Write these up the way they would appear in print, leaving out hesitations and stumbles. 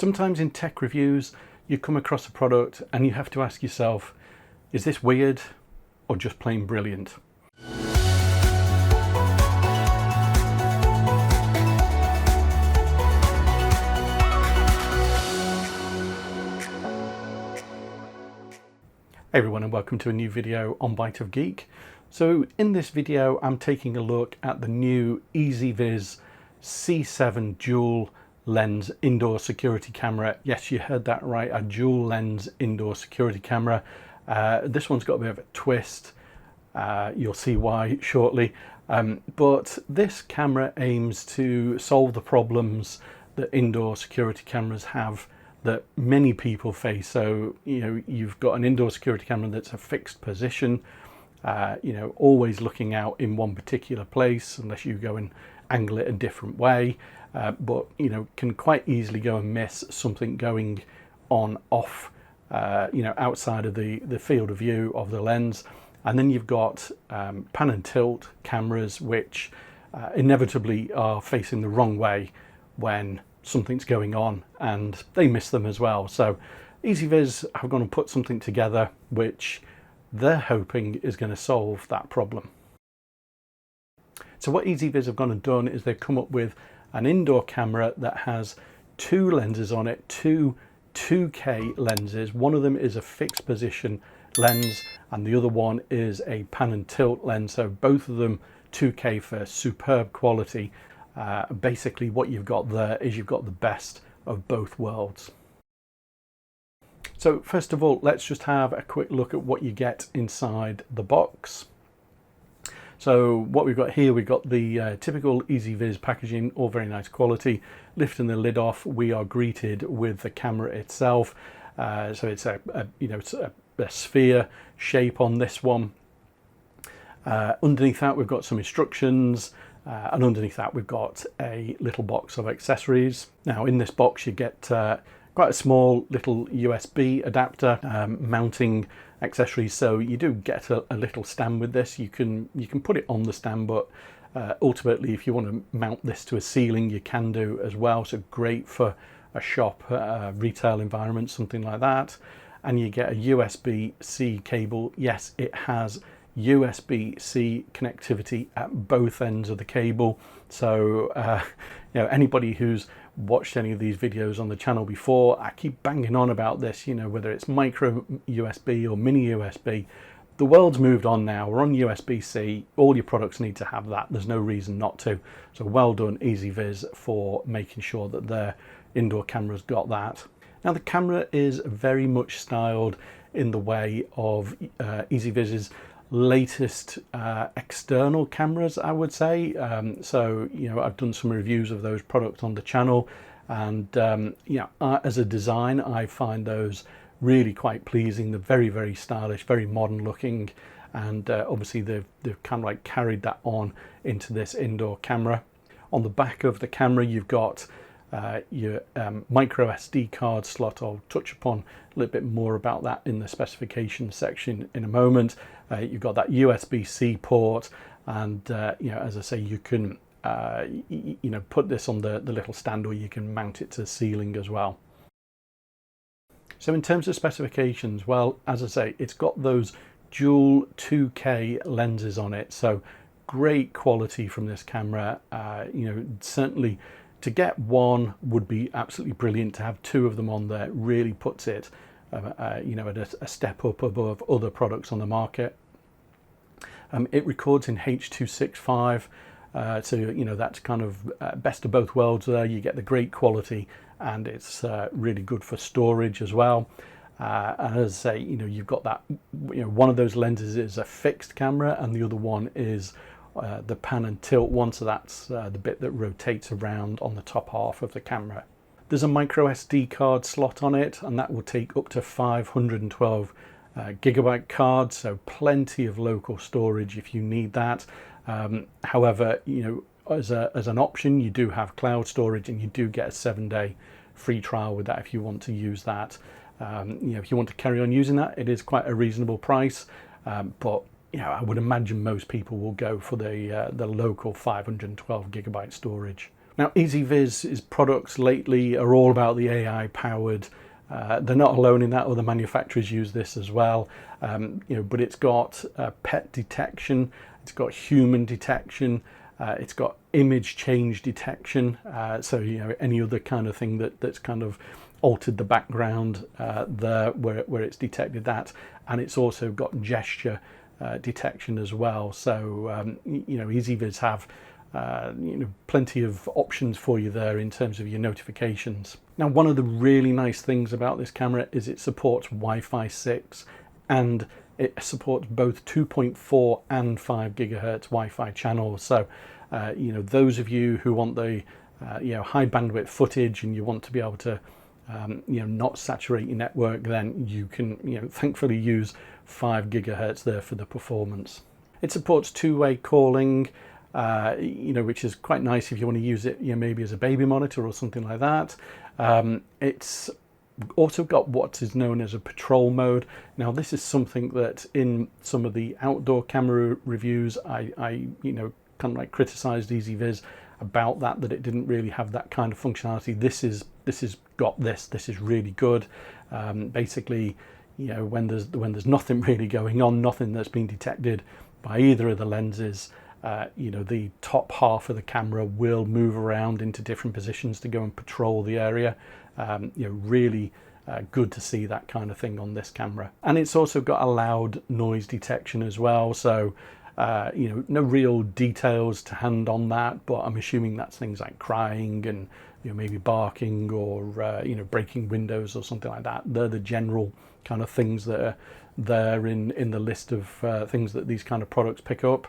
Sometimes in tech reviews, you come across a product and you have to ask yourself, is this weird or just plain brilliant? Hey everyone, and welcome to a new video on Bite of Geek. So in this video, I'm taking a look at the new EZVIZ C7 dual lens indoor security camera. Yes, you heard that right, a dual lens indoor security camera. This one's got a bit of a twist. You'll see why shortly. But this camera aims to solve the problems that indoor security cameras have that many people face. So, you've got an indoor security camera that's a fixed position, always looking out in one particular place unless you go and angle it a different way. But can quite easily go and miss something going on off, outside of the field of view of the lens. And then you've got pan and tilt cameras, which inevitably are facing the wrong way when something's going on, and they miss them as well. So EZVIZ have gone and put something together which they're hoping is going to solve that problem. So what EZVIZ have gone and done is they've come up with an indoor camera that has two lenses on it, two 2K lenses. One of them is a fixed position lens and the other one is a pan and tilt lens. So both of them 2K for superb quality. Basically what you've got there is you've got the best of both worlds. So first of all, let's just have a quick look at what you get inside the box. So what we've got here, we've got the typical EZVIZ packaging, all very nice quality. Lifting the lid off, we are greeted with the camera itself. So it's a sphere shape on this one. Underneath that, we've got some instructions, and underneath that, we've got a little box of accessories. Now, in this box, you get quite a small little USB adapter, mounting accessories. So you do get a little stand with this. You can put it on the stand, but ultimately if you want to mount this to a ceiling, you can do as well. So great for a shop, retail environment, something like that. And you get a USB-C cable. Yes, it has USB-C connectivity at both ends of the cable. So anybody who's watched any of these videos on the channel before, I keep banging on about this, whether it's micro USB or mini USB, the world's moved on now. We're on USB-C. All your products need to have that. There's no reason not to. So well done EZVIZ for making sure that their indoor cameras got that. Now the camera is very much styled in the way of EZVIZ's latest external cameras, I would say. So I've done some reviews of those products on the channel, and as a design, I find those really quite pleasing. They're very, very stylish, very modern looking, and obviously they've kind of like carried that on into this indoor camera. On the back of the camera, you've got your micro SD card slot. I'll touch upon a little bit more about that in the specification section in a moment. You've got that USB-C port, and as I say, you can put this on the little stand, or you can mount it to the ceiling as well. So in terms of specifications, well, as I say, it's got those dual 2K lenses on it, so great quality from this camera. Certainly to get one would be absolutely brilliant. To have two of them on there really puts it at a step up above other products on the market. It records in H.265, so that's kind of best of both worlds there. You get the great quality, and it's really good for storage as well. And as I say, you've got that, one of those lenses is a fixed camera and the other one is the pan and tilt one, so that's the bit that rotates around on the top half of the camera. There's a micro SD card slot on it, and that will take up to 512 gigabyte cards, so plenty of local storage if you need that. However, as an option, you do have cloud storage, and you do get a 7-day free trial with that if you want to use that. If you want to carry on using that, it is quite a reasonable price, but I would imagine most people will go for the local 512 gigabyte storage. Now, EZVIZ's products lately are all about the AI powered. They're not alone in that, other manufacturers use this as well. But it's got pet detection, it's got human detection, it's got image change detection. So any other kind of thing that's kind of altered the background there where it's detected that, and it's also got gesture detection as well. So EZVIZ have plenty of options for you there in terms of your notifications. Now, one of the really nice things about this camera is it supports Wi-Fi 6, and it supports both 2.4 and 5 gigahertz Wi-Fi channels. So those of you who want the high bandwidth footage and you want to be able to not saturate your network, then you can thankfully use 5 gigahertz there for the performance. It supports two-way calling, which is quite nice if you want to use it maybe as a baby monitor or something like that. It's also got what is known as a patrol mode. Now, this is something that in some of the outdoor camera reviews I kind of like criticized EZVIZ about that it didn't really have that kind of functionality. This is got this is really good. Basically, when there's nothing really going on, nothing that's been detected by either of the lenses, the top half of the camera will move around into different positions to go and patrol the area. Really good to see that kind of thing on this camera. And it's also got a loud noise detection as well. So no real details to hand on that, but I'm assuming that's things like crying and maybe barking or breaking windows or something like that. They're the general kind of things that are there in the list of things that these kind of products pick up.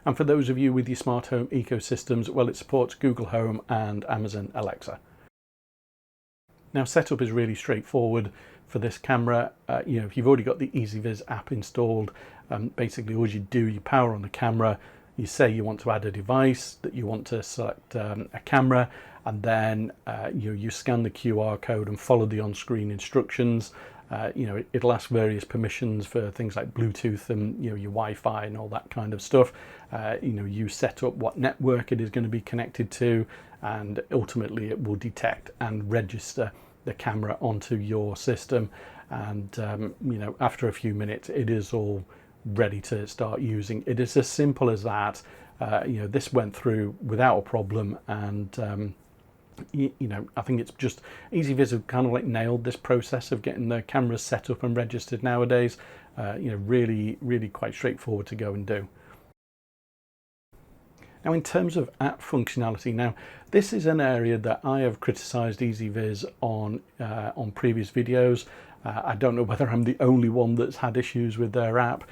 And for those of you with your smart home ecosystems, well, it supports Google Home and Amazon Alexa. Now, setup is really straightforward for this camera. If you've already got the EZVIZ app installed, basically all you do, you power on the camera, you say you want to add a device, that you want to select a camera, and then you scan the QR code and follow the on-screen instructions. It'll ask various permissions for things like Bluetooth and your Wi-Fi and all that kind of stuff. You set up what network it is going to be connected to, and ultimately it will detect and register the camera onto your system. And after a few minutes, it is all ready to start using. It is as simple as that. This went through without a problem, and I think it's just EZVIZ have kind of like nailed this process of getting the cameras set up and registered nowadays. Really quite straightforward to go and do. Now, in terms of app functionality, now this is an area that I have criticized EZVIZ on previous videos. I don't know whether I'm the only one that's had issues with their app,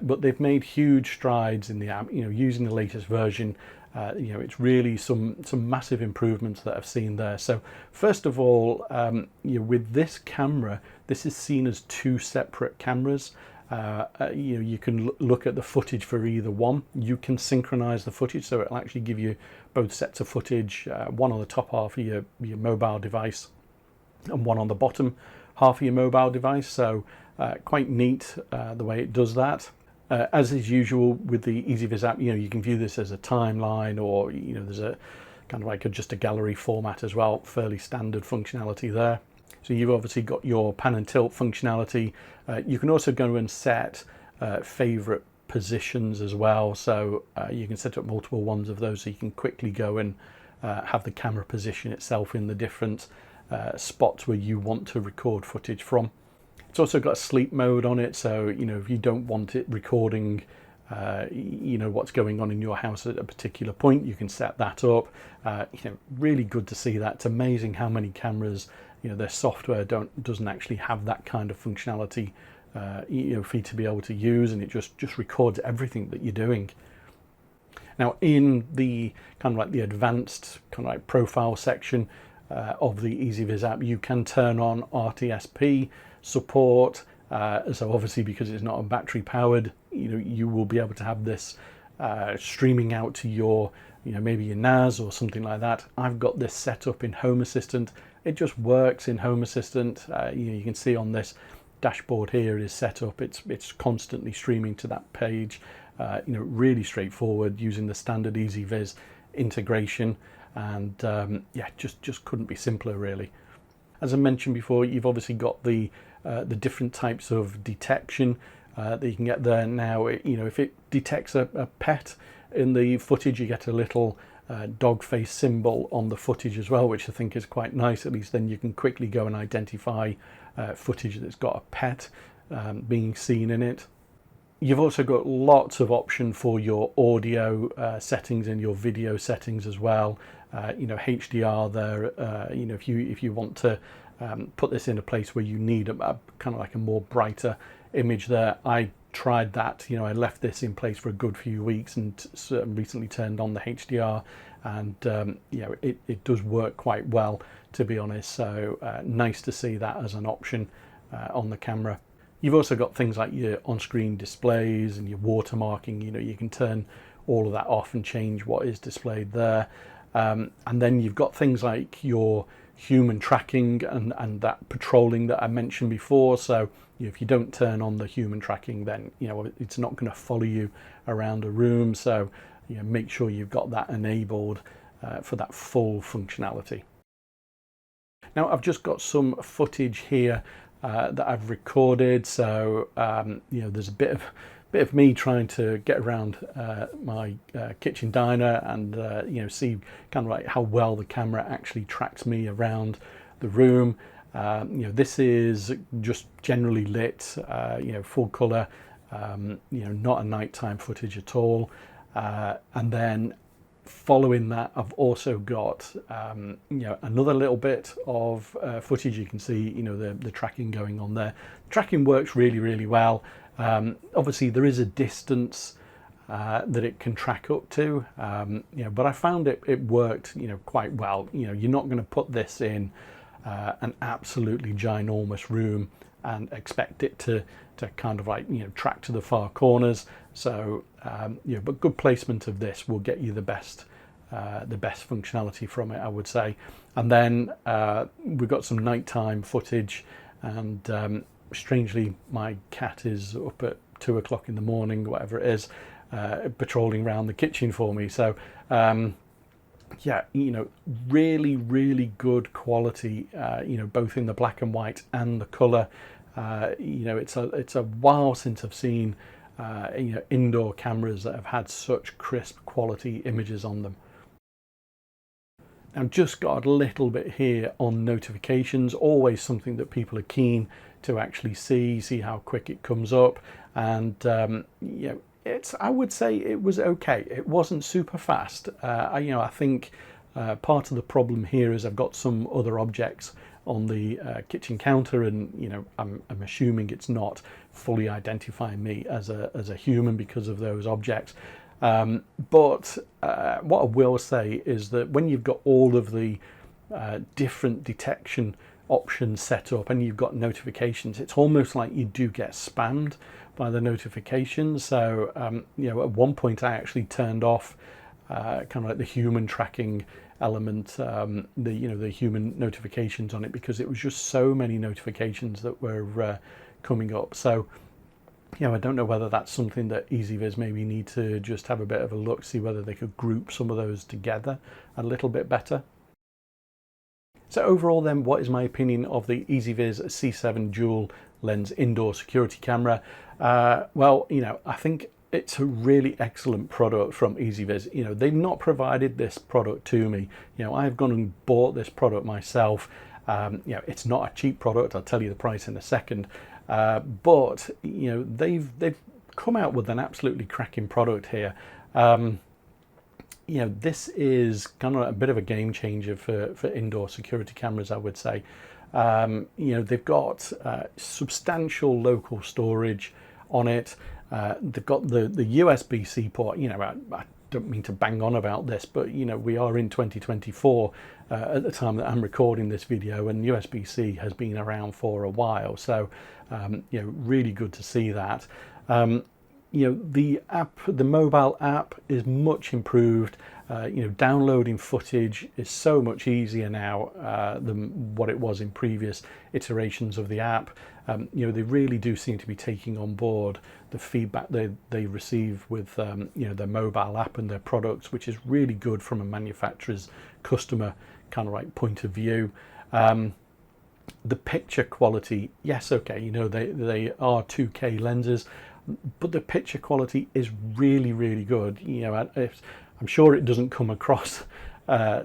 but they've made huge strides in the app. Using the latest version, it's really some massive improvements that I've seen there. So first of all, with this camera, this is seen as two separate cameras. You can look at the footage for either one. You can synchronize the footage, so it'll actually give you both sets of footage, one on the top half of your mobile device and one on the bottom half of your mobile device. So quite neat the way it does that. As is usual with the EZVIZ app, you can view this as a timeline, or there's a kind of like just a gallery format as well. Fairly standard functionality there. So you've obviously got your pan and tilt functionality. You can also go and set favorite positions as well. So you can set up multiple ones of those, so you can quickly go and have the camera position itself in the different spots where you want to record footage from. It's also got a sleep mode on it, so if you don't want it recording what's going on in your house at a particular point, you can set that up. Really good to see that. It's amazing how many cameras, their software doesn't actually have that kind of functionality for you to be able to use, and it just records everything that you're doing. Now, in the kind of like the advanced kind of like profile section of the EZVIZ app, you can turn on RTSP support. So obviously, because it's not battery powered, you will be able to have this streaming out to your maybe your NAS or something like that. I've got this set up in Home Assistant. It just works in Home Assistant. You can see on this dashboard here it is set up. It's constantly streaming to that page. Really straightforward using the standard EZVIZ integration. and yeah, just couldn't be simpler really. As I mentioned before, you've obviously got the different types of detection that you can get there. Now, you know, if it detects a pet in the footage, you get a little dog face symbol on the footage as well, which I think is quite nice. At least then you can quickly go and identify footage that's got a pet being seen in it. You've also got lots of option for your audio settings and your video settings as well. You know, HDR there. You know, if you want to put this in a place where you need a kind of like a more brighter image there, I tried that. You know, I left this in place for a good few weeks and recently turned on the HDR, and you know, it does work quite well, to be honest. So nice to see that as an option on the camera. You've also got things like your on-screen displays and your watermarking. You know, you can turn all of that off and change what is displayed there. And then you've got things like your human tracking and that patrolling that I mentioned before. So you know, if you don't turn on the human tracking, then you know it's not going to follow you around a room. So you know, make sure you've got that enabled for that full functionality. Now, I've just got some footage here that I've recorded, so you know, there's a bit of me trying to get around my kitchen diner and you know, see kind of like how well the camera actually tracks me around the room. You know, this is just generally lit, you know, full color, you know, not a nighttime footage at all. And then following that, I've also got you know, another little bit of footage. You can see, you know, the tracking going on there. Tracking works really well. Obviously there is a distance that it can track up to, you know, but I found it worked, you know, quite well. You know, you're not going to put this in an absolutely ginormous room and expect it to kind of like, you know, track to the far corners. So you know, but good placement of this will get you the best functionality from it, I would say. And then we've got some nighttime footage, and strangely my cat is up at 2 o'clock in the morning, whatever it is, patrolling around the kitchen for me. So yeah, you know, really good quality, you know, both in the black and white and the color. You know, it's a while since I've seen you know, indoor cameras that have had such crisp quality images on them. Now, just got a little bit here on notifications. Always something that people are keen to actually see how quick it comes up. And you know, I would say it was okay. It wasn't super fast. You know, I think part of the problem here is I've got some other objects on the kitchen counter, and you know, I'm assuming it's not fully identifying me as a human because of those objects. But what I will say is that when you've got all of the different detection options set up and you've got notifications, it's almost like you do get spammed by the notifications. So you know, at one point I actually turned off kind of like the human tracking element, you know, the human notifications on it, because it was just so many notifications that were coming up. So you know, I don't know whether that's something that EZVIZ maybe need to just have a bit of a look, see whether they could group some of those together a little bit better. So overall then, what is my opinion of the EZVIZ C7 dual lens indoor security camera? Well, you know, I think it's a really excellent product from EZVIZ. You know, they've not provided this product to me. You know, I've gone and bought this product myself. You know, it's not a cheap product. I'll tell you the price in a second. But you know, they've come out with an absolutely cracking product here. You know, this is kind of a bit of a game changer for indoor security cameras, I would say. You know, they've got substantial local storage on it. They've got the USB-C port. You know, I don't mean to bang on about this, but you know, we are in 2024 at the time that I'm recording this video, and USB-C has been around for a while. So you know, really good to see that. the app, the mobile app is much improved. Downloading footage is so much easier now than what it was in previous iterations of the app. They really do seem to be taking on board the feedback they receive with their mobile app and their products, which is really good from a manufacturer's customer kind of like point of view. The picture quality, yes, okay, they are 2K lenses, but the picture quality is really, really good. I'm sure it doesn't come across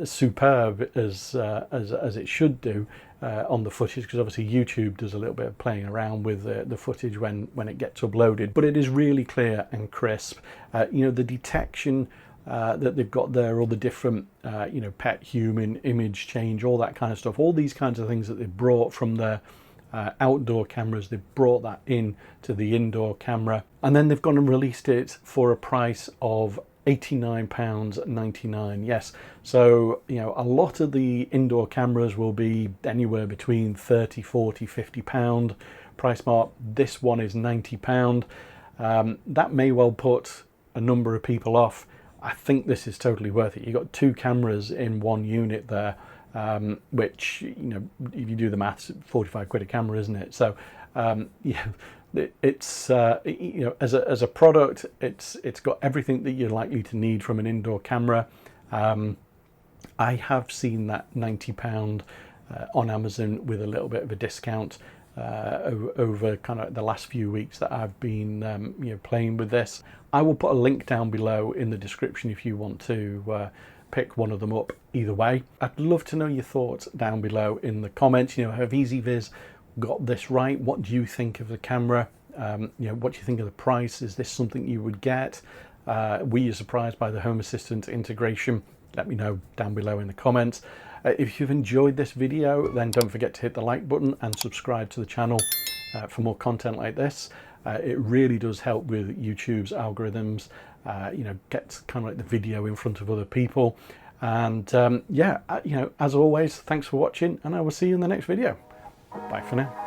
superb as it should do on the footage, because obviously YouTube does a little bit of playing around with the footage when it gets uploaded, but it is really clear and crisp. The detection that they've got there, all the different pet, human, image change, all that kind of stuff, all these kinds of things that they've brought from their outdoor cameras, they've brought that in to the indoor camera, and then they've gone and released it for a price of £89.99. Yes, so a lot of the indoor cameras will be anywhere between £30, £40, £50 price mark. This one is £90. That may well put a number of people off. I think this is totally worth it. You've got two cameras in one unit there, which, if you do the maths, 45 quid a camera, isn't it? So it's as a product, it's got everything that you're likely to need from an indoor camera. I have seen that £90 on Amazon with a little bit of a discount over kind of the last few weeks that I've been playing with this. I will put a link down below in the description if you want to pick one of them up. Either way, I'd love to know your thoughts down below in the comments. Have EZVIZ got this right? What do you think of the camera? What do you think of the price? Is this something you would get? Were you surprised by the Home Assistant integration? Let me know down below in the comments. If you've enjoyed this video, then don't forget to hit the like button and subscribe to the channel for more content like this. It really does help with YouTube's algorithms, gets kind of like the video in front of other people. And as always, thanks for watching, and I will see you in the next video. Bye for now.